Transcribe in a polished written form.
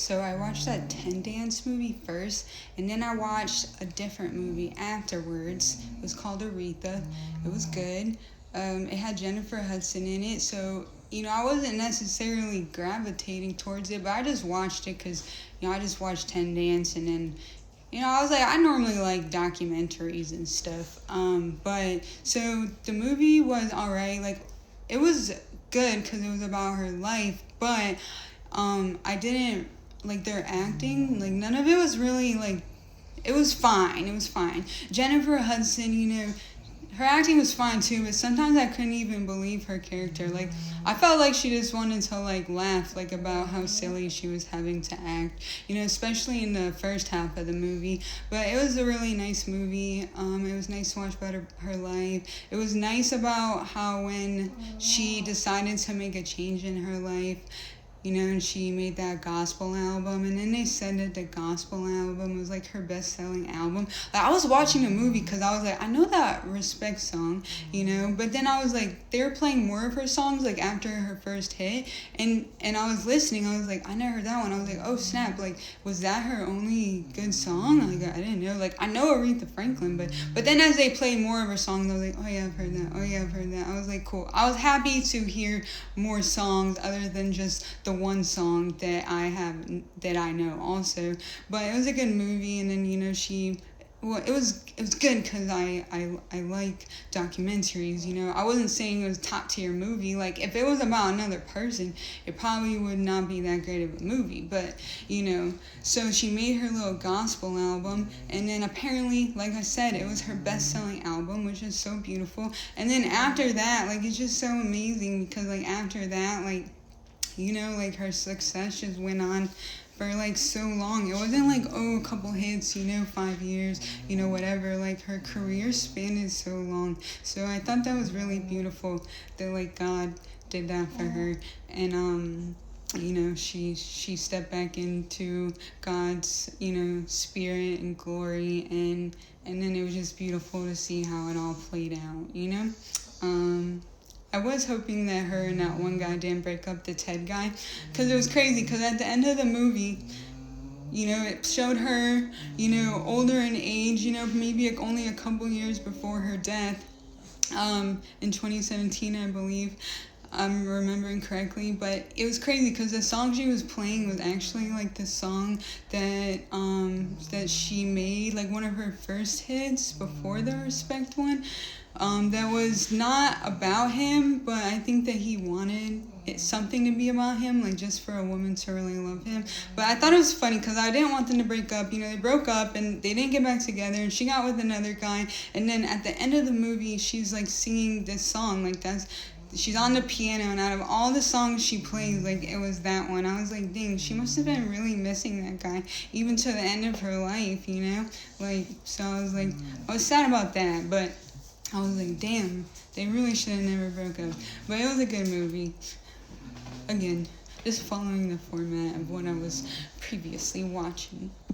So I watched that 10 Dance movie first, and then I watched a different movie afterwards. It was called Aretha. It was good. It had Jennifer Hudson in it, so I wasn't necessarily gravitating towards it, but I just watched it because I just watched 10 Dance, and then I was like, I normally like documentaries and stuff. But so the movie was alright. Like, it was good because it was about her life, but I didn't like their acting. Like, none of it was really like. It was fine. It was fine. Jennifer Hudson, her acting was fine too, but sometimes I couldn't even believe her character. Like, I felt like she just wanted to like laugh like about how silly she was having to act, especially in the first half of the movie. But it was a really nice movie. It was nice to watch about her life. It was nice about how when she decided to make a change in her life, and she made that gospel album, and then they said that the gospel album was like her best-selling album. Like, I was watching the movie because I was like, I know that Respect song, but then I was like, they were playing more of her songs like after her first hit, and I was listening. I was like, I never heard that one. I was like, oh snap, like, was that her only good song? Like, I didn't know. Like, I know Aretha Franklin, but then as they played more of her songs, I was like, oh yeah, I've heard that. Oh yeah, I've heard that. I was like, cool. I was happy to hear more songs other than just the one song that I know also. But it was a good movie, and then it was good because I like documentaries. I wasn't saying it was top tier movie. Like, if it was about another person, it probably would not be that great of a movie. But so she made her little gospel album, and then apparently, like I said, it was her best-selling album, which is so beautiful. And then after that, like, it's just so amazing because like after that, like, like her success just went on for like so long. It wasn't like, a couple hits, 5 years, whatever. Like, her career span is so long. So I thought that was really beautiful that like God did that for her. And she stepped back into God's, spirit and glory, and then it was just beautiful to see how it all played out. I was hoping that her and that one guy didn't break up, the Ted guy, because it was crazy, because at the end of the movie, it showed her, older in age, maybe only a couple years before her death, in 2017, I believe. I'm remembering correctly, but it was crazy because the song she was playing was actually like the song that she made, like one of her first hits before the Respect one. That was not about him, but I think that he wanted something to be about him, like just for a woman to really love him. But I thought it was funny because I didn't want them to break up. They broke up and they didn't get back together, and she got with another guy. And then at the end of the movie, she's like singing this song, like she's on the piano, and out of all the songs she plays, like, it was that one. I was like, dang, she must have been really missing that guy, even to the end of her life, Like, so I was like, I was sad about that, but I was like, damn, they really should have never broke up. But it was a good movie. Again, just following the format of what I was previously watching.